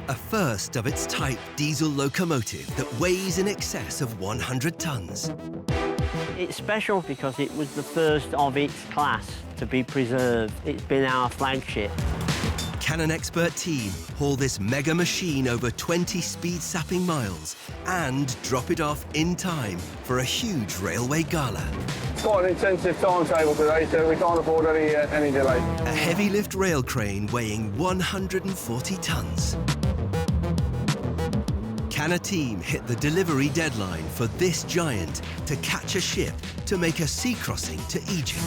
A first of its type diesel locomotive that weighs in excess of 100 tons. It's special because it was the first of its class to be preserved. It's been our flagship. Can an expert team haul this mega machine over 20 speed-sapping miles and drop it off in time for a huge railway gala? It's quite an intensive timetable today, so we can't afford any delay. A heavy lift rail crane weighing 140 tons. Can a team hit the delivery deadline for this giant to catch a ship to make a sea crossing to Egypt?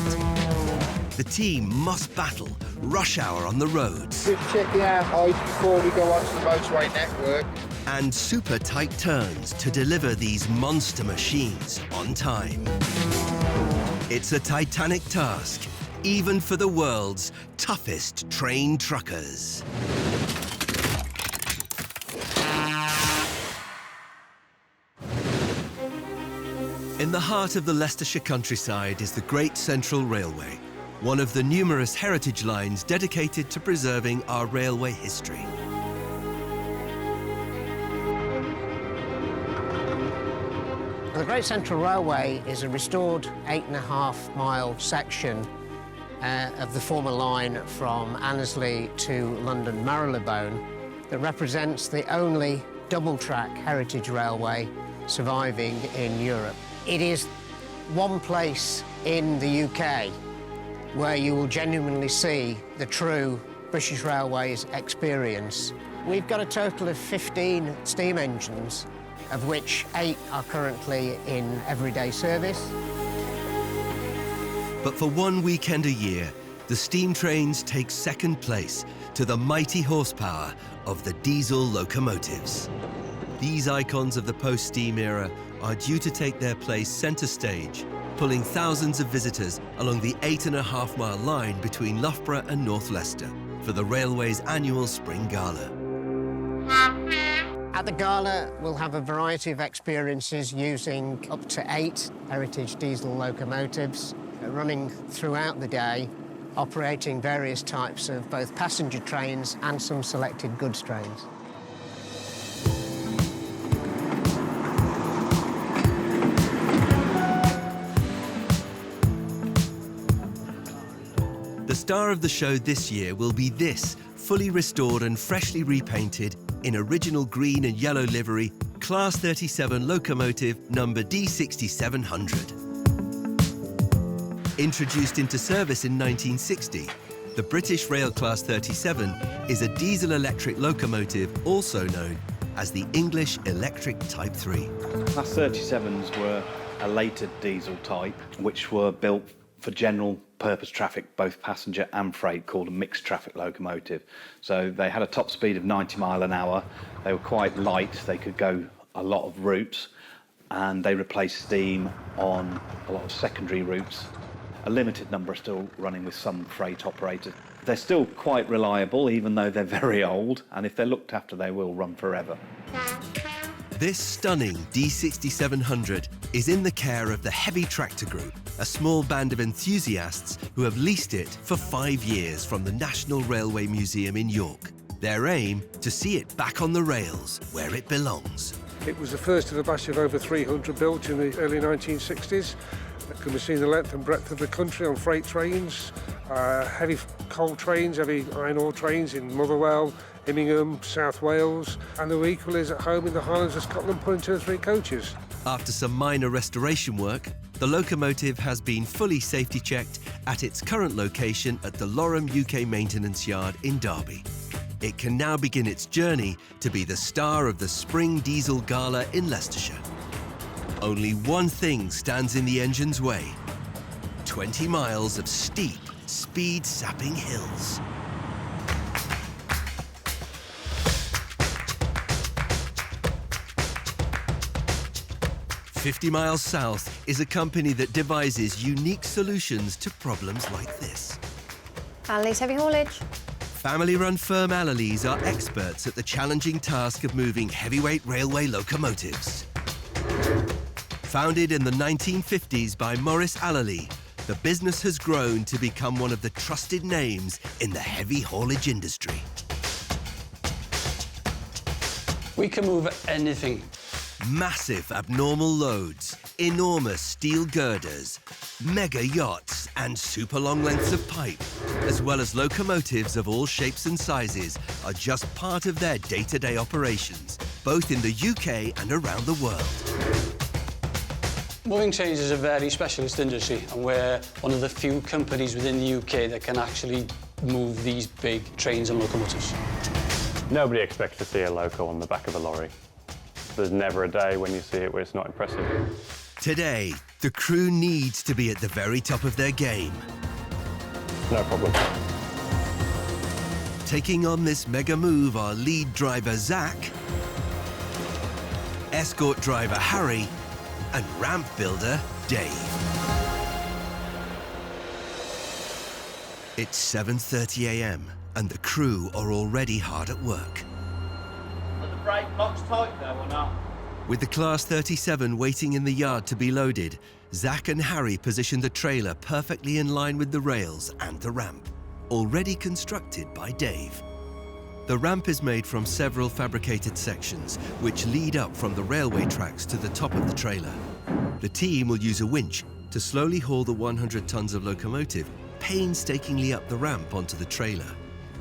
The team must battle rush hour on the roads. Just checking out height before we go onto the motorway network. And super tight turns to deliver these monster machines on time. It's a titanic task, even for the world's toughest train truckers. In the heart of the Leicestershire countryside is the Great Central Railway, one of the numerous heritage lines dedicated to preserving our railway history. The Great Central Railway is a restored 8.5-mile section of the former line from Annesley to London Marylebone that represents the only double-track heritage railway surviving in Europe. It is one place in the UK where you will genuinely see the true British Railways experience. We've got a total of 15 steam engines, of which 8 are currently in everyday service. But for one weekend a year, the steam trains take second place to the mighty horsepower of the diesel locomotives. These icons of the post-steam era are due to take their place centre stage, pulling thousands of visitors along the 8.5-mile line between Loughborough and North Leicester for the railway's annual Spring Gala. At the Gala, we'll have a variety of experiences using up to 8 heritage diesel locomotives running throughout the day, operating various types of both passenger trains and some selected goods trains. The star of the show this year will be this fully restored and freshly repainted in original green and yellow livery Class 37 locomotive number D6700. Introduced into service in 1960, the British Rail Class 37 is a diesel-electric locomotive also known as the English Electric Type 3. Class 37s were a later diesel type, which were built for general purpose traffic, both passenger and freight, called a mixed traffic locomotive. So they had a top speed of 90 miles an hour. They were quite light. They could go a lot of routes, and they replaced steam on a lot of secondary routes. A limited number are still running with some freight operators. They're still quite reliable, even though they're very old, and if they're looked after, they will run forever. This stunning D6700 is in the care of the Heavy Tractor Group, a small band of enthusiasts who have leased it for 5 years from the National Railway Museum in York. Their aim, to see it back on the rails where it belongs. It was the first of a batch of over 300 built in the early 1960s. It can be seen the length and breadth of the country on freight trains, heavy coal trains, heavy iron ore trains in Motherwell, Immingham, South Wales, and the equal is at home in the Highlands of Scotland, pulling 2 or 3 coaches. After some minor restoration work, the locomotive has been fully safety checked at its current location at the Lorham UK Maintenance Yard in Derby. It can now begin its journey to be the star of the Spring Diesel Gala in Leicestershire. Only one thing stands in the engine's way: 20 miles of steep, speed-sapping hills. "50 Miles South" is a company that devises unique solutions to problems like this. Ali's Heavy Haulage. Family-run firm Ali's are experts at the challenging task of moving heavyweight railway locomotives. Founded in the 1950s by Maurice Allally, the business has grown to become one of the trusted names in the heavy haulage industry. We can move anything. Massive abnormal loads, enormous steel girders, mega yachts and super long lengths of pipe, as well as locomotives of all shapes and sizes, are just part of their day-to-day operations, both in the UK and around the world. Moving trains is a very specialist industry, and we're one of the few companies within the UK that can actually move these big trains and locomotives. Nobody expects to see a loco on the back of a lorry. There's never a day when you see it where it's not impressive. Today, the crew needs to be at the very top of their game. No problem. Taking on this mega move are lead driver Zach, escort driver Harry, and ramp builder Dave. It's 7:30 a.m. and the crew are already hard at work. Are the brake box tight though or not? With the Class 37 waiting in the yard to be loaded, Zach and Harry position the trailer perfectly in line with the rails and the ramp, already constructed by Dave. The ramp is made from several fabricated sections, which lead up from the railway tracks to the top of the trailer. The team will use a winch to slowly haul the 100 tons of locomotive painstakingly up the ramp onto the trailer.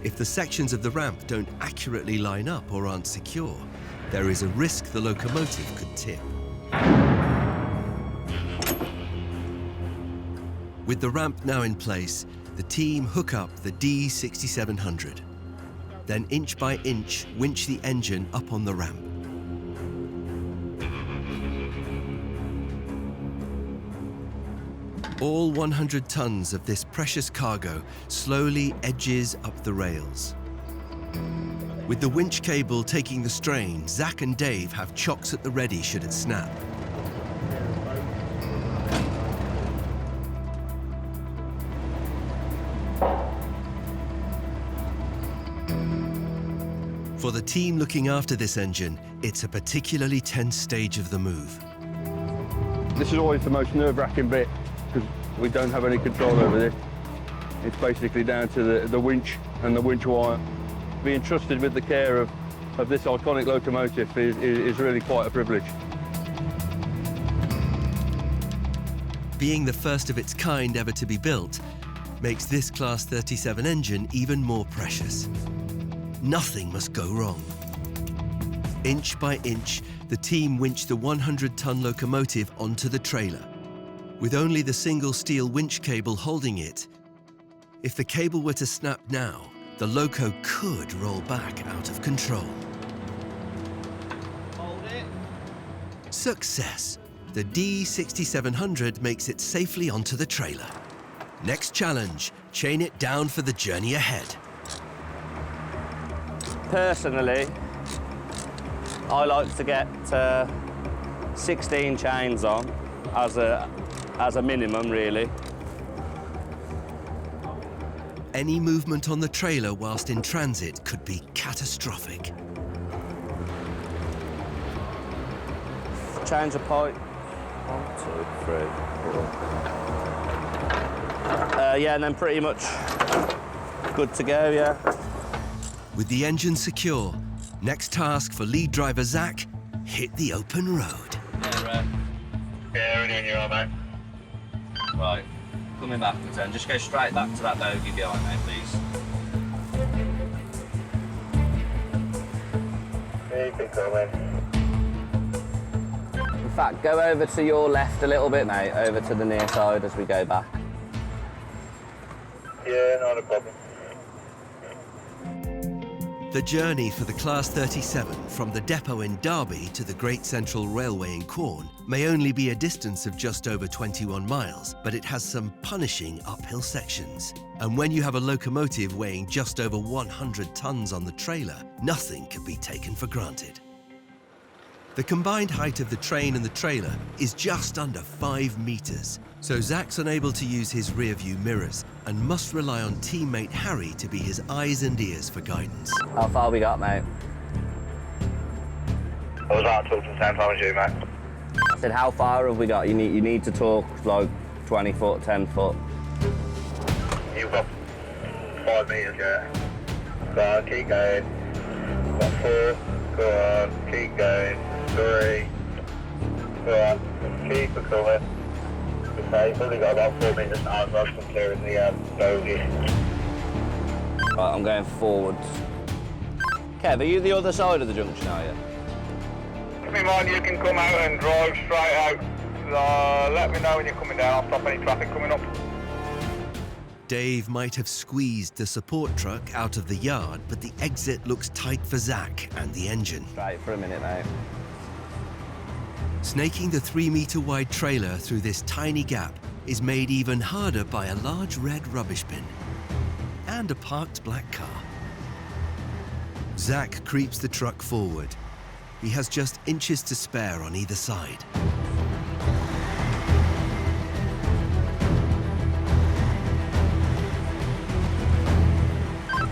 If the sections of the ramp don't accurately line up or aren't secure, there is a risk the locomotive could tip. With the ramp now in place, the team hook up the D6700. Then inch by inch, winch the engine up on the ramp. All 100 tons of this precious cargo slowly edges up the rails. With the winch cable taking the strain, Zach and Dave have chocks at the ready should it snap. For the team looking after this engine, it's a particularly tense stage of the move. This is always the most nerve-wracking bit, because we don't have any control over this. It's basically down to the winch and the winch wire. Being trusted with the care of this iconic locomotive is really quite a privilege. Being the first of its kind ever to be built makes this Class 37 engine even more precious. Nothing must go wrong. Inch by inch, the team winched the 100-ton locomotive onto the trailer. With only the single steel winch cable holding it, if the cable were to snap now, the loco could roll back out of control. Hold it. Success! The D6700 makes it safely onto the trailer. Next challenge, chain it down for the journey ahead. Personally, I like to get 16 chains on as a minimum, really. Any movement on the trailer whilst in transit could be catastrophic. Change the pipe. 1, 2, 3, 4. Yeah, and then pretty much good to go, yeah. With the engine secure, next task for lead driver Zach, hit the open road. Yeah, ready when you are, mate. Right, coming backwards then. Just go straight back to that bogey behind me, please. Keep it going. In fact, go over to your left a little bit, mate, over to the near side as we go back. Yeah, not a problem. The journey for the Class 37 from the depot in Derby to the Great Central Railway in Quorn may only be a distance of just over 21 miles, but it has some punishing uphill sections. And when you have a locomotive weighing just over 100 tons on the trailer, nothing can be taken for granted. The combined height of the train and the trailer is just under 5 meters, so Zach's unable to use his rear-view mirrors and must rely on teammate Harry to be his eyes and ears for guidance. How far we got, mate? I was out talking the same time as you, mate. I said, how far have we got? You need to talk like 20 foot, 10 foot. You've got 5 meters, yeah. Go on, keep going. Got 4, Go on, keep going. 3. Go on, keep it coming. Okay, you've only got about 4 minutes now, so I'm clearing the bogey. Right, I'm going forwards. Kev, are you the other side of the junction, are you? Keep in mind you can come out and drive straight out. Let me know when you're coming down. I'll stop any traffic coming up. Dave might have squeezed the support truck out of the yard, but the exit looks tight for Zach and the engine. Straight for a minute, mate. Snaking the 3-metre wide trailer through this tiny gap is made even harder by a large red rubbish bin and a parked black car. Zach creeps the truck forward. He has just inches to spare on either side.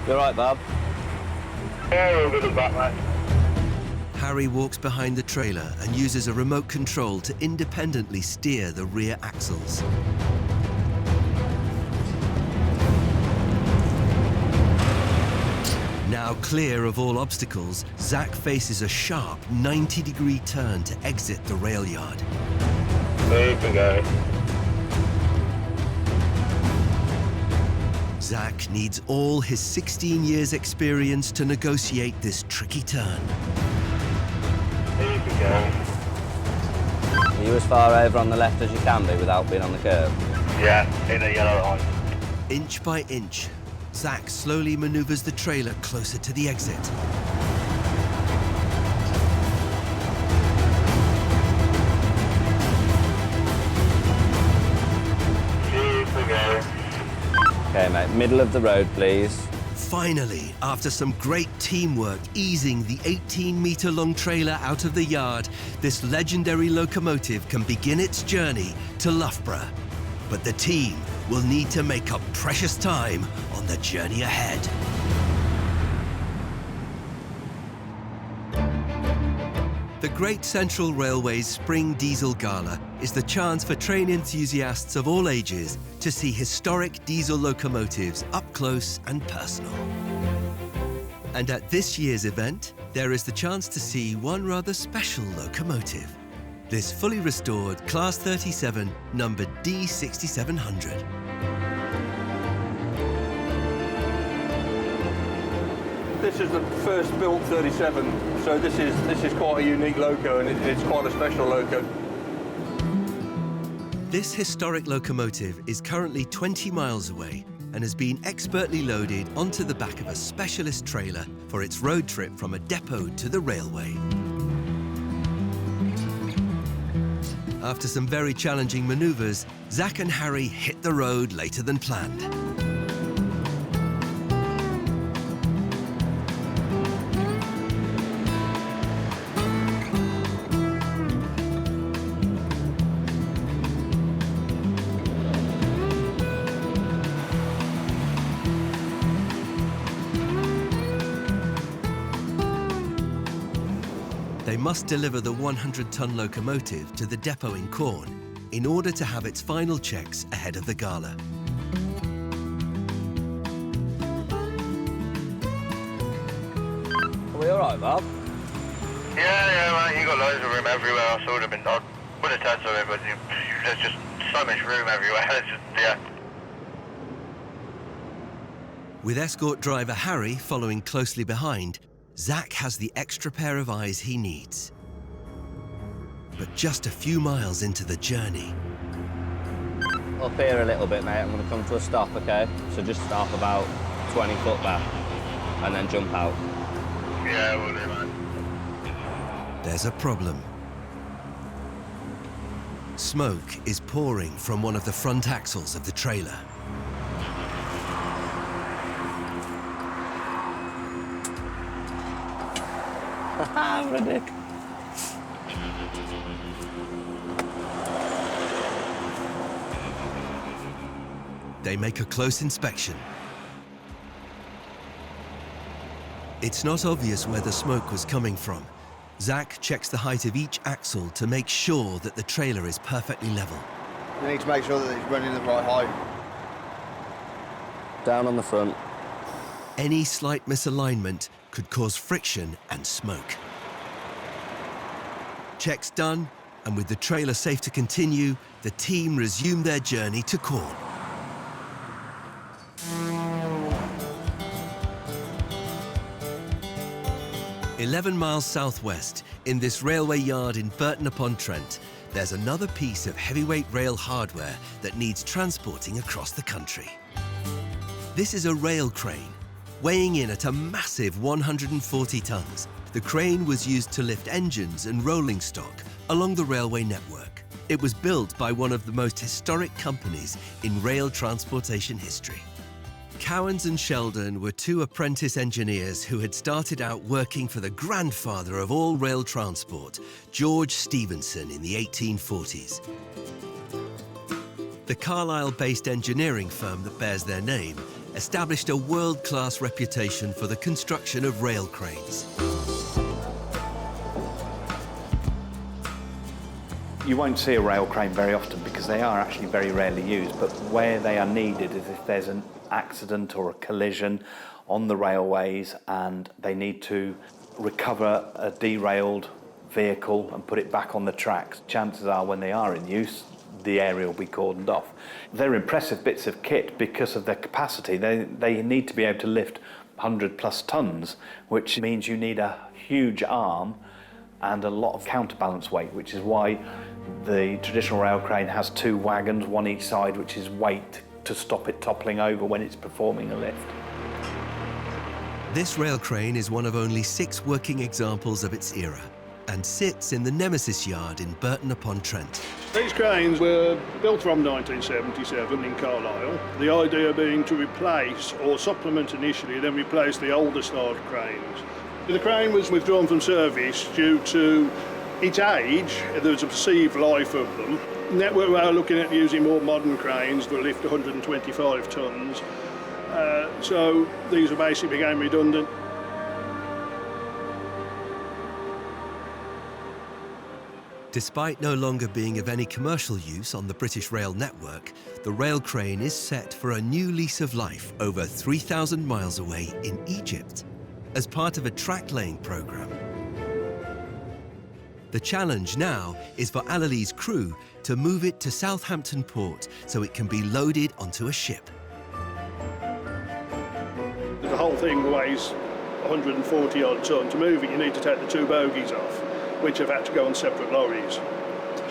You all right, Bob? Yeah, we'll get it back, mate. Harry walks behind the trailer and uses a remote control to independently steer the rear axles. Now clear of all obstacles, Zach faces a sharp 90-degree turn to exit the rail yard. There we go. Zach needs all his 16 years' experience to negotiate this tricky turn. There we go. Are you as far over on the left as you can be without being on the curb? Yeah, in a yellow line. Inch by inch, Zach slowly maneuvers the trailer closer to the exit. Here we go. Okay, mate, middle of the road, please. Finally, after some great teamwork easing the 18-metre-long trailer out of the yard, this legendary locomotive can begin its journey to Loughborough. But the team will need to make up precious time on the journey ahead. The Great Central Railway's Spring Diesel Gala is the chance for train enthusiasts of all ages to see historic diesel locomotives up close and personal. And at this year's event, there is the chance to see one rather special locomotive. This fully restored Class 37, numbered D6700. This is the first built 37, so this is quite a unique loco, and it's quite a special loco. This historic locomotive is currently 20 miles away and has been expertly loaded onto the back of a specialist trailer for its road trip from a depot to the railway. After some very challenging manoeuvres, Zach and Harry hit the road later than planned. They must deliver the 100-ton locomotive to the depot in Corn in order to have its final checks ahead of the gala. Are we all right, Bob? Yeah, mate, you got loads of room everywhere. I would have said something, but there's just so much room everywhere. It's just, yeah. With escort driver Harry following closely behind, Zach has the extra pair of eyes he needs. But just a few miles into the journey... Up here a little bit, mate. I'm going to come to a stop, OK? So just stop about 20 foot back and then jump out. Yeah, will do, man. There's a problem. Smoke is pouring from one of the front axles of the trailer. What a dick. They make a close inspection. It's not obvious where the smoke was coming from. Zach checks the height of each axle to make sure that the trailer is perfectly level. You need to make sure that it's running the right height. Down on the front. Any slight misalignment could cause friction and smoke. Checks done, and with the trailer safe to continue, the team resumed their journey to Corn. "11 miles southwest, in this railway yard in Burton-upon-Trent, there's another piece of heavyweight rail hardware that needs transporting across the country. This is a rail crane, weighing in at a massive 140 tons. The crane was used to lift engines and rolling stock along the railway network. It was built by one of the most historic companies in rail transportation history. Cowans and Sheldon were two apprentice engineers who had started out working for the grandfather of all rail transport, George Stephenson, in the 1840s. The Carlisle-based engineering firm that bears their name established a world-class reputation for the construction of rail cranes. You won't see a rail crane very often because they are actually very rarely used, but where they are needed is if there's an accident or a collision on the railways and they need to recover a derailed vehicle and put it back on the tracks. Chances are when they are in use, the area will be cordoned off. They're impressive bits of kit because of their capacity. They need to be able to lift 100 plus tons, which means you need a huge arm and a lot of counterbalance weight, which is why the traditional rail crane has two wagons, one each side, which is weight to stop it toppling over when it's performing a lift. This rail crane is one of only 6 working examples of its era and sits in the Nemesis yard in Burton-upon-Trent. These cranes were built from 1977 in Carlisle, the idea being to replace or supplement initially, then replace the older style cranes. The crane was withdrawn from service due to its age. There was a perceived life of them. Network Rail are looking at using more modern cranes that lift 125 tonnes. So these were basically became redundant. Despite no longer being of any commercial use on the British rail network, the rail crane is set for a new lease of life over 3,000 miles away in Egypt as part of a track laying programme. The challenge now is for Allalee's crew to move it to Southampton Port so it can be loaded onto a ship. The whole thing weighs 140 odd tonne. To move it, you need to take the 2 bogies off, which have had to go on separate lorries.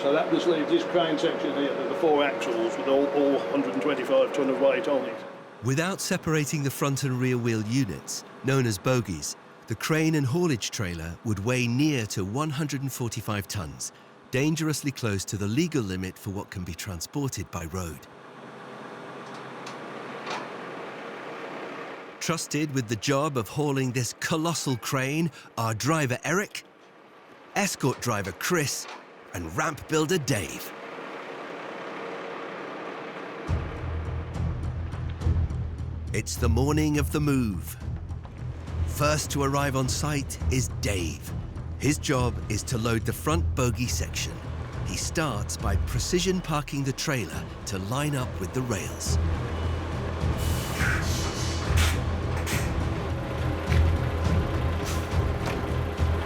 So that just leaves this crane section here, the 4 axles with all 125 tonne of weight on it. Without separating the front and rear wheel units, known as bogies, the crane and haulage trailer would weigh near to 145 tons, dangerously close to the legal limit for what can be transported by road. Trusted with the job of hauling this colossal crane are driver Eric, escort driver Chris, and ramp builder Dave. It's the morning of the move. First to arrive on site is Dave. His job is to load the front bogie section. He starts by precision parking the trailer to line up with the rails.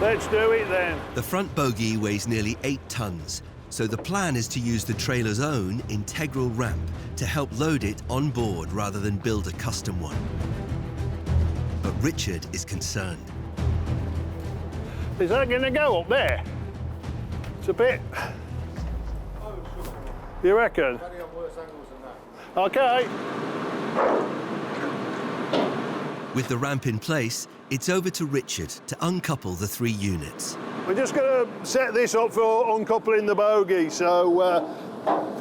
Let's do it then. The front bogie weighs nearly 8 tons, so the plan is to use the trailer's own integral ramp to help load it on board rather than build a custom one. But Richard is concerned. Is that going to go up there? It's a bit... You reckon? OK. With the ramp in place, it's over to Richard to uncouple the 3 units. We're just going to set this up for uncoupling the bogie, so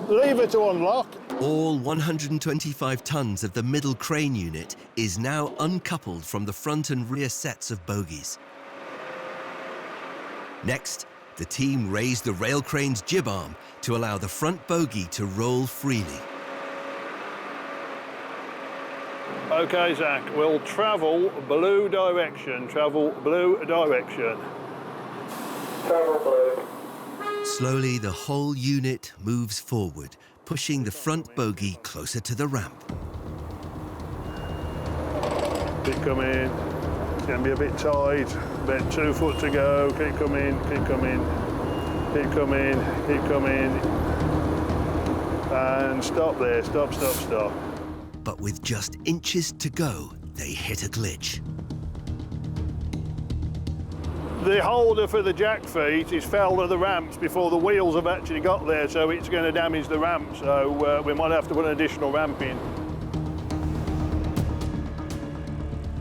lever to unlock. All 125 tons of the middle crane unit is now uncoupled from the front and rear sets of bogies. Next, the team raised the rail crane's jib arm to allow the front bogie to roll freely. OK, Zach, we'll travel blue direction, travel blue direction. Travel blue. Slowly, the whole unit moves forward, pushing the front bogie closer to the ramp. Keep coming. It's going to be a bit tight. About 2 foot to go. Keep coming, keep coming. Keep coming, keep coming. And stop there, stop, stop, stop. But with just inches to go, they hit a glitch. The holder for the jack feet is fell to the ramps before the wheels have actually got there, so it's going to damage the ramp, so we might have to put an additional ramp in.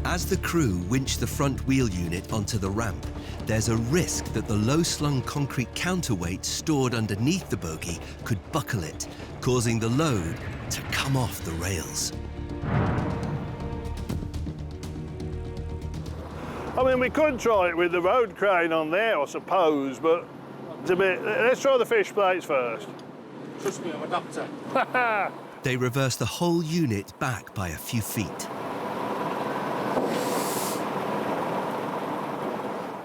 As the crew winch the front wheel unit onto the ramp, there's a risk that the low-slung concrete counterweight stored underneath the bogie could buckle it, causing the load to come off the rails. I mean, we could try it with the road crane on there, I suppose, but it's a bit... Let's try the fish plates first. Trust me, I'm a doctor. They reverse the whole unit back by a few feet.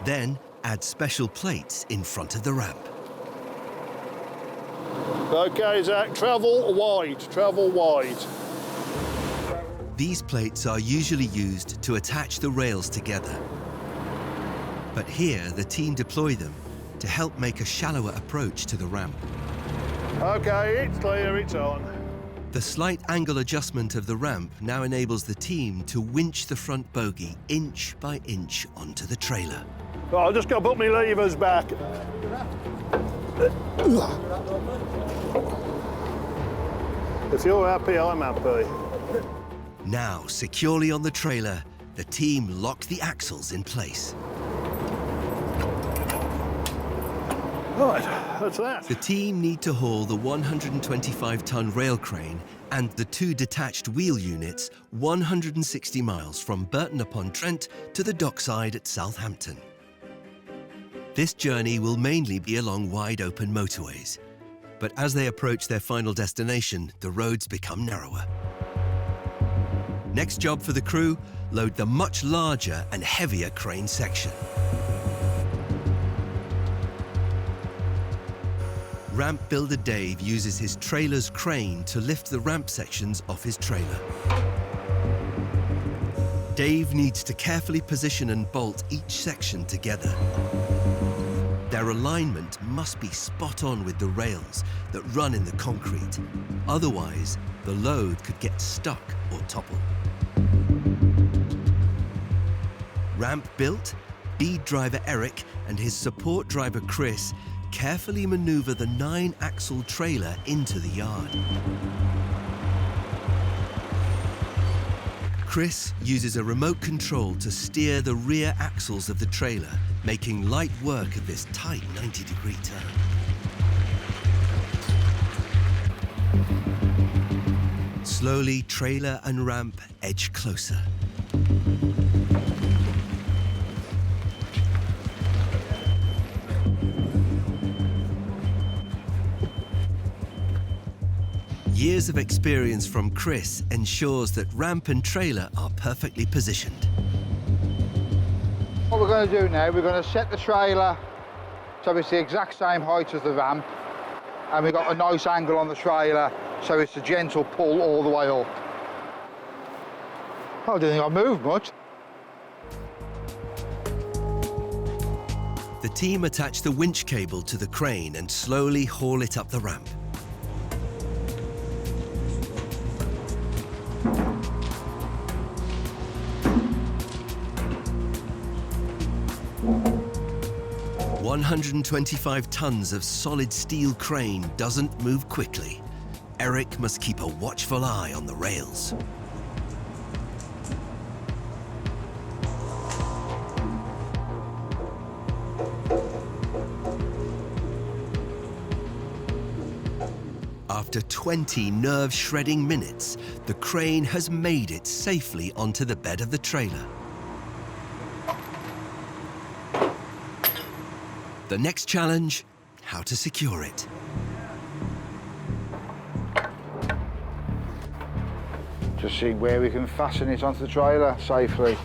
Then add special plates in front of the ramp. OK, Zach, travel wide, travel wide. These plates are usually used to attach the rails together. But here, the team deploy them to help make a shallower approach to the ramp. OK, it's clear, it's on. The slight angle adjustment of the ramp now enables the team to winch the front bogie inch by inch onto the trailer. Right, I've just got to put my levers back. If you're happy, I'm happy. Now, securely on the trailer, the team lock the axles in place. Right, that's that. The team need to haul the 125-ton rail crane and the 2 detached wheel units 160 miles from Burton-upon-Trent to the dockside at Southampton. This journey will mainly be along wide-open motorways, but as they approach their final destination, the roads become narrower. Next job for the crew, load the much larger and heavier crane section. Ramp builder Dave uses his trailer's crane to lift the ramp sections off his trailer. Dave needs to carefully position and bolt each section together. Their alignment must be spot on with the rails that run in the concrete. Otherwise, the load could get stuck or topple. Ramp built, lead driver Eric and his support driver Chris carefully maneuver the 9-axle trailer into the yard. Chris uses a remote control to steer the rear axles of the trailer, making light work of this tight 90-degree turn. Slowly, trailer and ramp edge closer. Years of experience from Chris ensures that ramp and trailer are perfectly positioned. What we're going to do now, we're going to set the trailer so it's the exact same height as the ramp, and we've got a nice angle on the trailer so it's a gentle pull all the way up. I don't think I moved much. The team attach the winch cable to the crane and slowly haul it up the ramp. $125 tons of solid steel crane doesn't move quickly. Eric must keep a watchful eye on the rails. After 20 nerve-shredding minutes, the crane has made it safely onto the bed of the trailer. The next challenge, how to secure it. Just see where we can fasten it onto the trailer safely.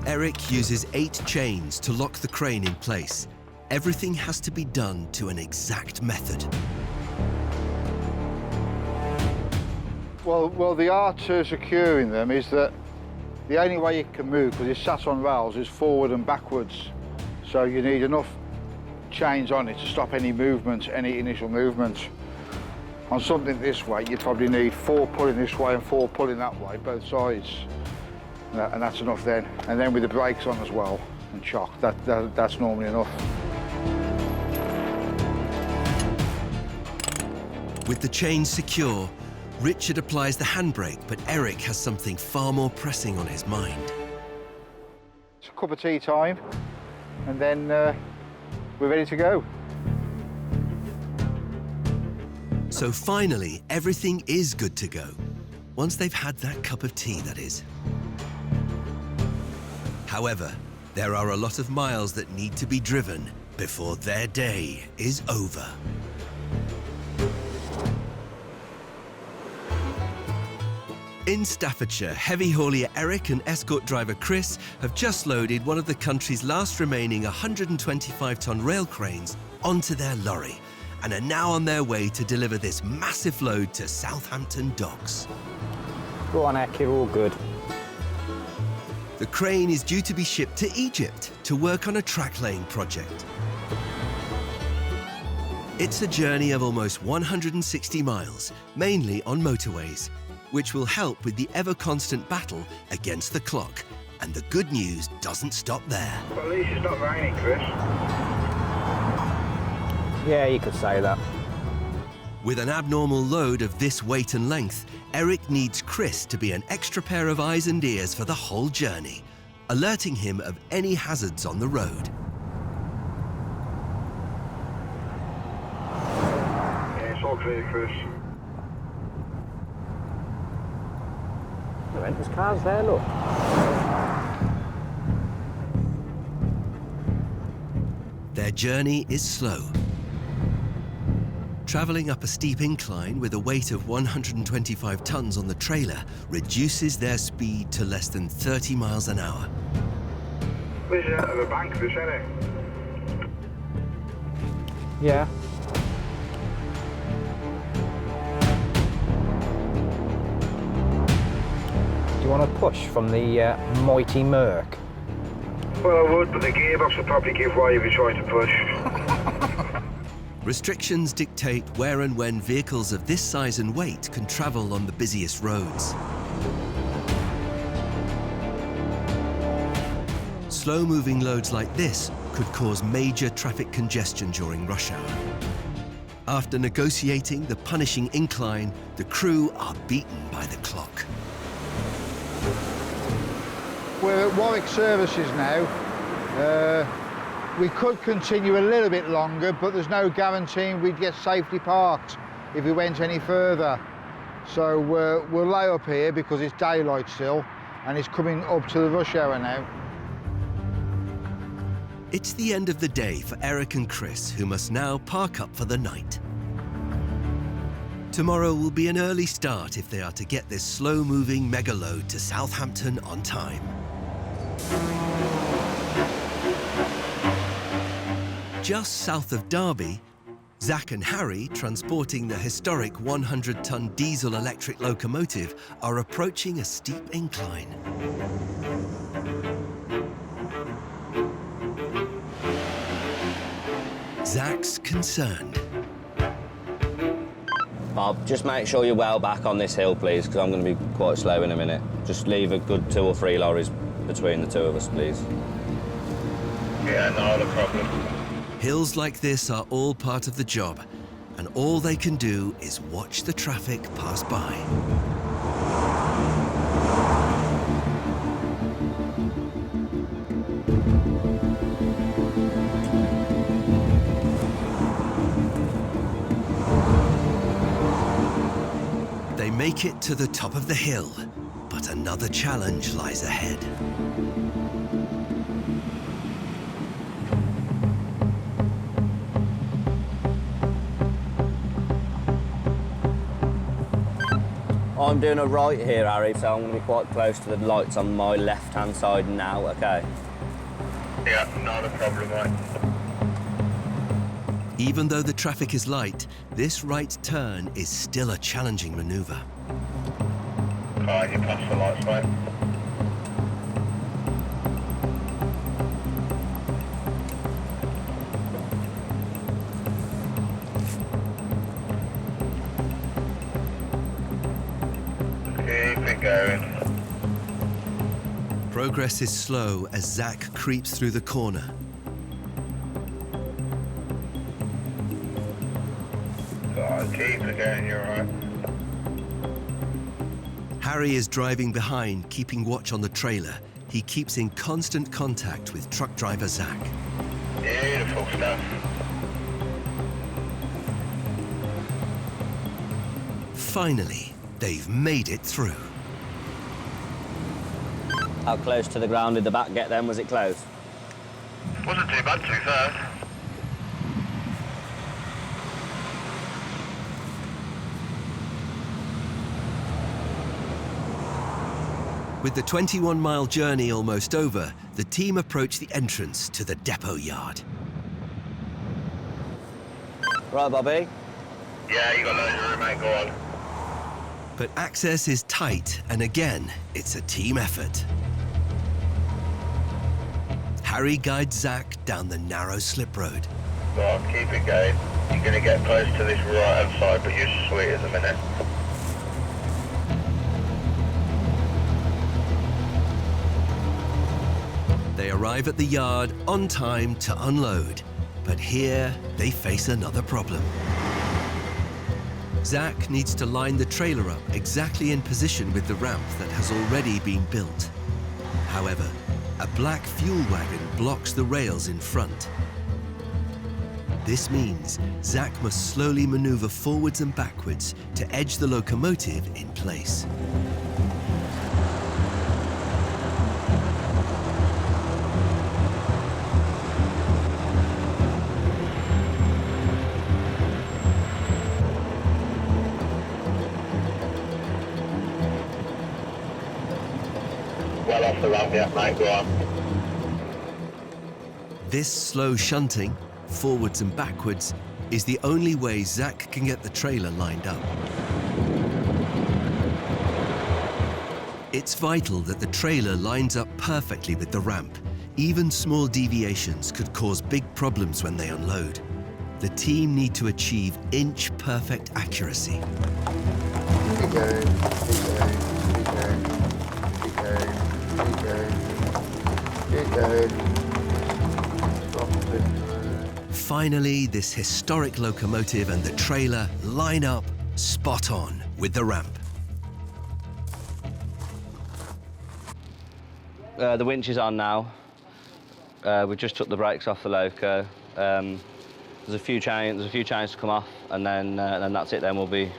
Eric uses 8 chains to lock the crane in place. Everything has to be done to an exact method. Well, the art to securing them is that The only way it can move, because it's sat on rails, is forward and backwards. So you need enough chains on it to stop any movement, any initial movement. On something this way, you probably need 4 pulling this way and 4 pulling that way, both sides. And that's enough then. And then with the brakes on as well, and chock, that's normally enough. With the chain secure, Richard applies the handbrake, but Eric has something far more pressing on his mind. It's a cup of tea time, and then we're ready to go. So finally, everything is good to go. Once they've had that cup of tea, that is. However, there are a lot of miles that need to be driven before their day is over. In Staffordshire, heavy haulier Eric and escort driver Chris have just loaded one of the country's last remaining 125-ton rail cranes onto their lorry and are now on their way to deliver this massive load to Southampton docks. Go on, Eck, you're all good. The crane is due to be shipped to Egypt to work on a track laying project. It's a journey of almost 160 miles, mainly on motorways, which will help with the ever-constant battle against the clock. And the good news doesn't stop there. Well, at least it's not raining, Chris. Yeah, you could say that. With an abnormal load of this weight and length, Eric needs Chris to be an extra pair of eyes and ears for the whole journey, alerting him of any hazards on the road. Yeah, it's all clear, Chris. There's cars there, look. Their journey is slow. Travelling up a steep incline with a weight of 125 tons on the trailer reduces their speed to less than 30 miles an hour. This is out of the bank, this, isn't it? Yeah. Do you want to push from the mighty Merc? Well, I would, but the gearbox will probably give way if you try to push. Restrictions dictate where and when vehicles of this size and weight can travel on the busiest roads. Slow-moving loads like this could cause major traffic congestion during rush hour. After negotiating the punishing incline, the crew are beaten by the clock. We're at Warwick Services now. We could continue a little bit longer, but there's no guaranteeing we'd get safely parked if we went any further. So we'll lay up here because it's daylight still, and it's coming up to the rush hour now. It's the end of the day for Eric and Chris, who must now park up for the night. Tomorrow will be an early start if they are to get this slow-moving mega load to Southampton on time. Just south of Derby, Zach and Harry, transporting the historic 100-ton diesel-electric locomotive, are approaching a steep incline. Zach's concerned. Bob, just make sure you're well back on this hill, please, because I'm going to be quite slow in a minute. Just leave a good 2 or 3 lorries between the 2 of us, please. Yeah, not a problem. Hills like this are all part of the job, and all they can do is watch the traffic pass by. They make it to the top of the hill, but another challenge lies ahead. I'm doing a right here, Harry, so I'm going to be quite close to the lights on my left-hand side now, OK? Yeah, not a problem, mate. Even though the traffic is light, this right turn is still a challenging manoeuvre. Can't you pass the lights, mate? Progress is slow as Zach creeps through the corner. Keep it going, you're right. Harry is driving behind, keeping watch on the trailer. He keeps in constant contact with truck driver Zach. Beautiful stuff. Finally, they've made it through. How close to the ground did the back get then? Was it close? Wasn't too bad, to be fair. With the 21-mile journey almost over, the team approach the entrance to the depot yard. Right, Bobby? Yeah, you got loads of room, mate, go on. But access is tight, and again, it's a team effort. Harry guides Zach down the narrow slip road. Go on, keep it going. You're going to get close to this right-hand side, but you're sweet at the minute. They arrive at the yard on time to unload, but here they face another problem. Zach needs to line the trailer up exactly in position with the ramp that has already been built. However, a black fuel wagon blocks the rails in front. This means Zach must slowly maneuver forwards and backwards to edge the locomotive in place. Well off the ramp, yeah, mate, go on. This slow shunting, forwards and backwards, is the only way Zach can get the trailer lined up. It's vital that the trailer lines up perfectly with the ramp. Even small deviations could cause big problems when they unload. The team need to achieve inch-perfect accuracy. Keep going, keep going, keep going, keep going, keep going, keep going. Finally, this historic locomotive and the trailer line up spot on with the ramp. The winch is on now. We just took the brakes off the loco. There's a few chains to come off, and then that's it. Then we'll be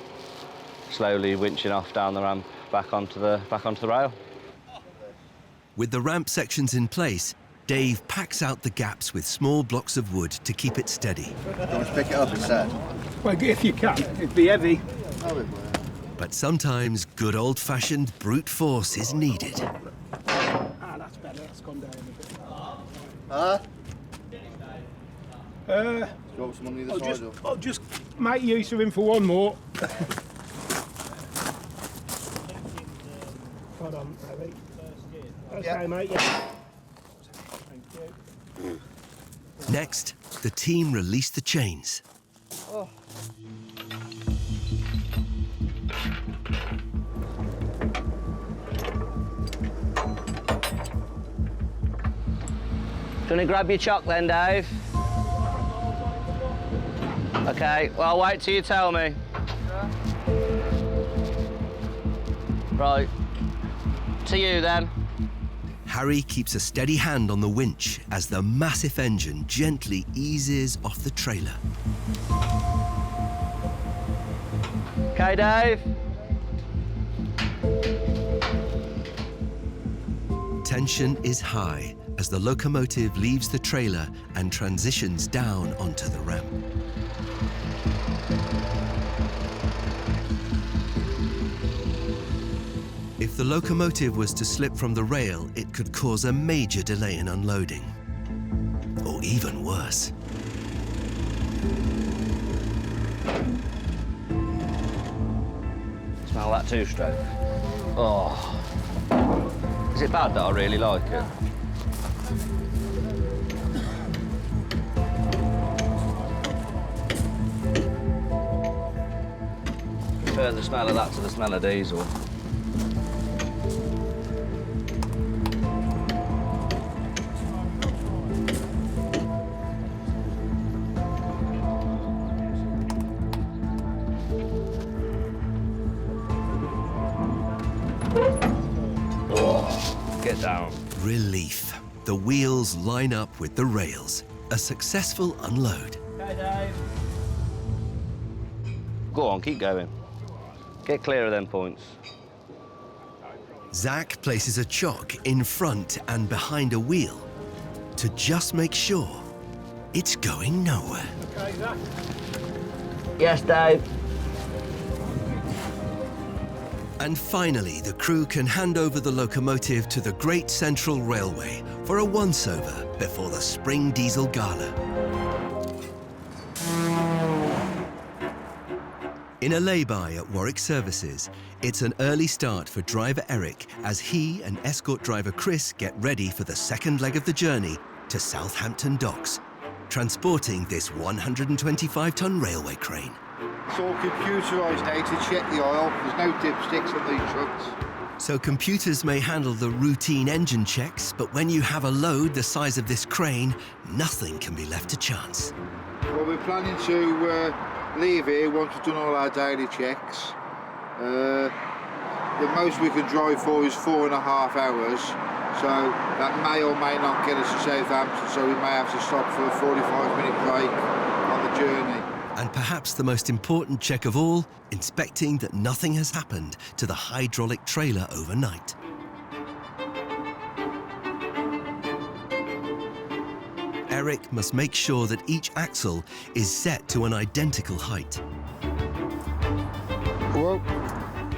slowly winching off down the ramp back onto the rail. With the ramp sections in place, Dave packs out the gaps with small blocks of wood to keep it steady. Do you want to pick it up instead? Well, if you can, it'd be heavy. But sometimes good old-fashioned brute force is needed. Ah, that's better. That's gone down a bit. Huh? Do you want some on the other side? I'll just make use of him for one more. Hold on, Harry. Okay, mate, yeah. Next, the team release the chains. Oh. Do you want to grab your chock then, Dave? Okay, well, I'll wait till you tell me. Right. To you then. Harry keeps a steady hand on the winch as the massive engine gently eases off the trailer. Okay, Dave. Tension is high as the locomotive leaves the trailer and transitions down onto the ramp. If the locomotive was to slip from the rail, it could cause a major delay in unloading. Or even worse. Smell that two-stroke? Oh. Is it bad that I really like it? I prefer the smell of that to the smell of diesel. Get down. Relief. The wheels line up with the rails. A successful unload. Okay, Dave. Go on, keep going. Get clear of them points. Zach places a chock in front and behind a wheel to just make sure it's going nowhere. Okay, Zach. Yes, Dave. And finally, the crew can hand over the locomotive to the Great Central Railway for a once-over before the Spring Diesel Gala. In a lay-by at Warwick Services, it's an early start for driver Eric as he and escort driver Chris get ready for the second leg of the journey to Southampton Docks, transporting this 125-ton railway crane. It's all computerised now to check the oil. There's no dipsticks on these trucks. So computers may handle the routine engine checks, but when you have a load the size of this crane, nothing can be left to chance. Well, we're planning to leave here once we've done all our daily checks. The most we can drive for is 4.5 hours, so that may or may not get us to Southampton, so we may have to stop for a 45-minute break on the journey. And perhaps the most important check of all, inspecting that nothing has happened to the hydraulic trailer overnight. Eric must make sure that each axle is set to an identical height. Whoa.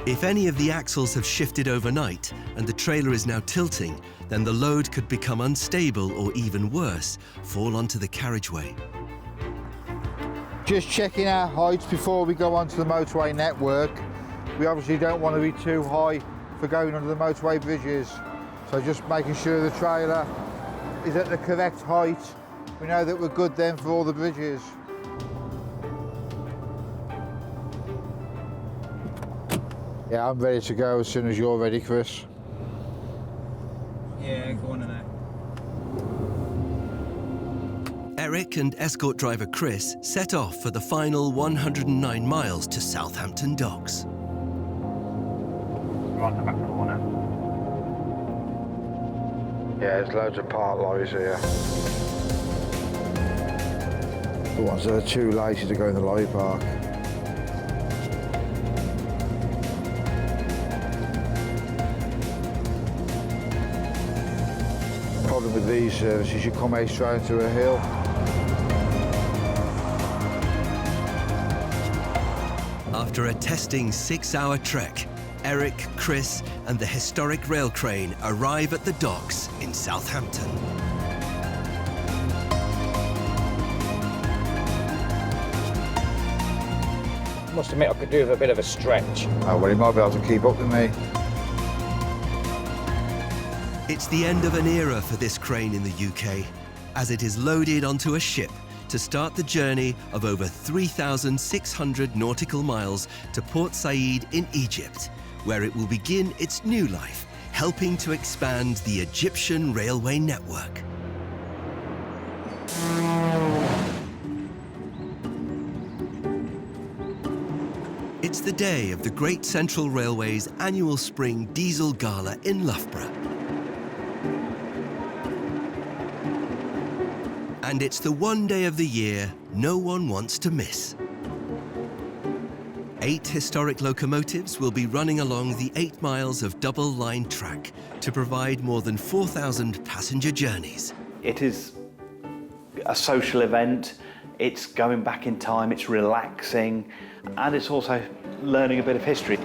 If any of the axles have shifted overnight and the trailer is now tilting, then the load could become unstable or even worse, fall onto the carriageway. Just checking our heights before we go onto the motorway network. We obviously don't want to be too high for going under the motorway bridges. So just making sure the trailer is at the correct height. We know that we're good then for all the bridges. Yeah, I'm ready to go as soon as you're ready, Chris. Yeah, go on now. Eric and escort driver Chris set off for the final 109 miles to Southampton Docks. Right, the back corner. Yeah, there's loads of park lorries here. The ones that are too lazy to go in the lorry park. The problem with these services, you come out straight into a hill. After a testing 6-hour trek, Eric, Chris and the historic rail crane arrive at the docks in Southampton. Must admit I could do with a bit of a stretch. Oh, well, he might be able to keep up with me. It's the end of an era for this crane in the UK, as it is loaded onto a ship to start the journey of over 3,600 nautical miles to Port Said in Egypt, where it will begin its new life, helping to expand the Egyptian railway network. It's the day of the Great Central Railway's annual Spring Diesel Gala in Loughborough. And it's the one day of the year no one wants to miss. 8 historic locomotives will be running along the 8 miles of double-line track to provide more than 4,000 passenger journeys. It is a social event, it's going back in time, it's relaxing, and it's also learning a bit of history.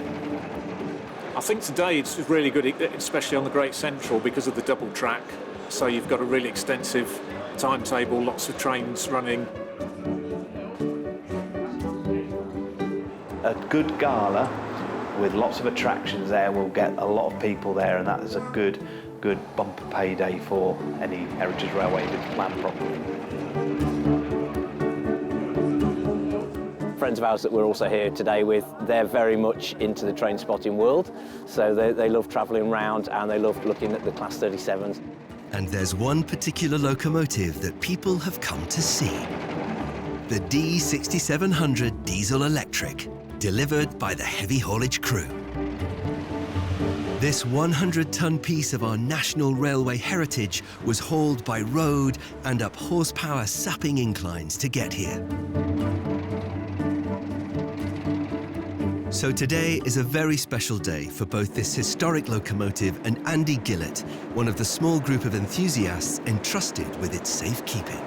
I think today it's really good, especially on the Great Central, because of the double track. So you've got a really extensive timetable, lots of trains running. A good gala with lots of attractions there will get a lot of people there, and that is a good bumper payday for any Heritage Railway if it's planned properly. Friends of ours that we're also here today with, they're very much into the train spotting world, so they love travelling around and they love looking at the Class 37s. And there's one particular locomotive that people have come to see. The D6700 Diesel Electric, delivered by the heavy haulage crew. This 100-ton piece of our national railway heritage was hauled by road and up horsepower-sapping inclines to get here. So today is a very special day for both this historic locomotive and Andy Gillett, one of the small group of enthusiasts entrusted with its safekeeping.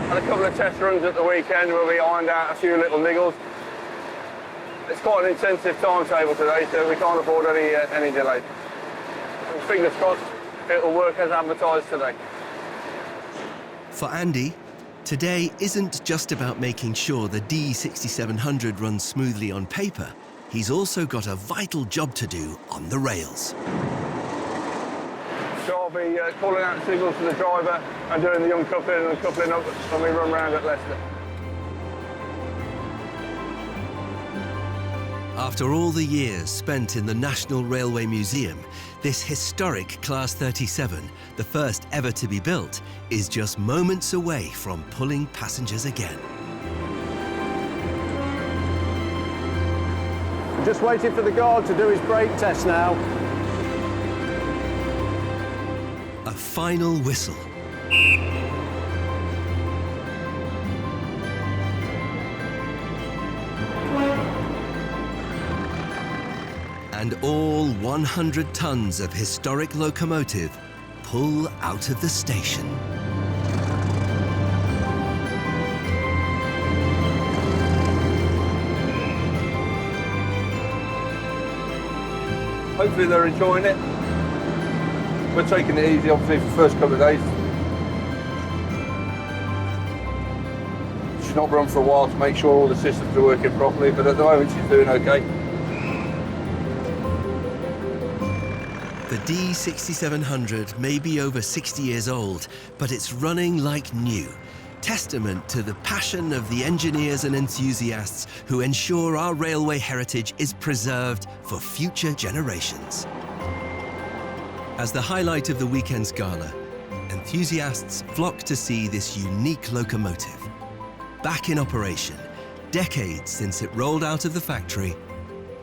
Had a couple of test runs at the weekend where we ironed out a few little niggles. It's quite an intensive timetable today, so we can't afford any delay. And fingers crossed, it'll work as advertised today. For Andy, today isn't just about making sure the D6700 runs smoothly on paper. He's also got a vital job to do on the rails. So I'll be calling out signals to the driver and doing the uncoupling and coupling up when we run round at Leicester. After all the years spent in the National Railway Museum, this historic Class 37, the first ever to be built, is just moments away from pulling passengers again. I'm just waiting for the guard to do his brake test now. A final whistle. And all 100 tons of historic locomotive pull out of the station. Hopefully they're enjoying it. We're taking it easy, obviously, for the first couple of days. She's not run for a while to make sure all the systems are working properly, but at the moment she's doing okay. The D6700 may be over 60 years old, but it's running like new. Testament to the passion of the engineers and enthusiasts who ensure our railway heritage is preserved for future generations. As the highlight of the weekend's gala, enthusiasts flock to see this unique locomotive. Back in operation, decades since it rolled out of the factory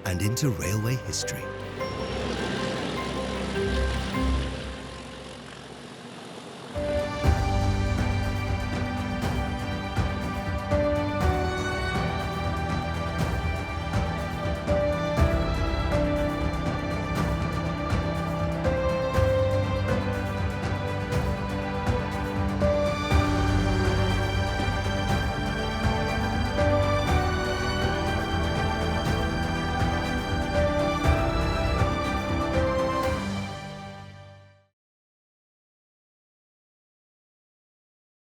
and into railway history.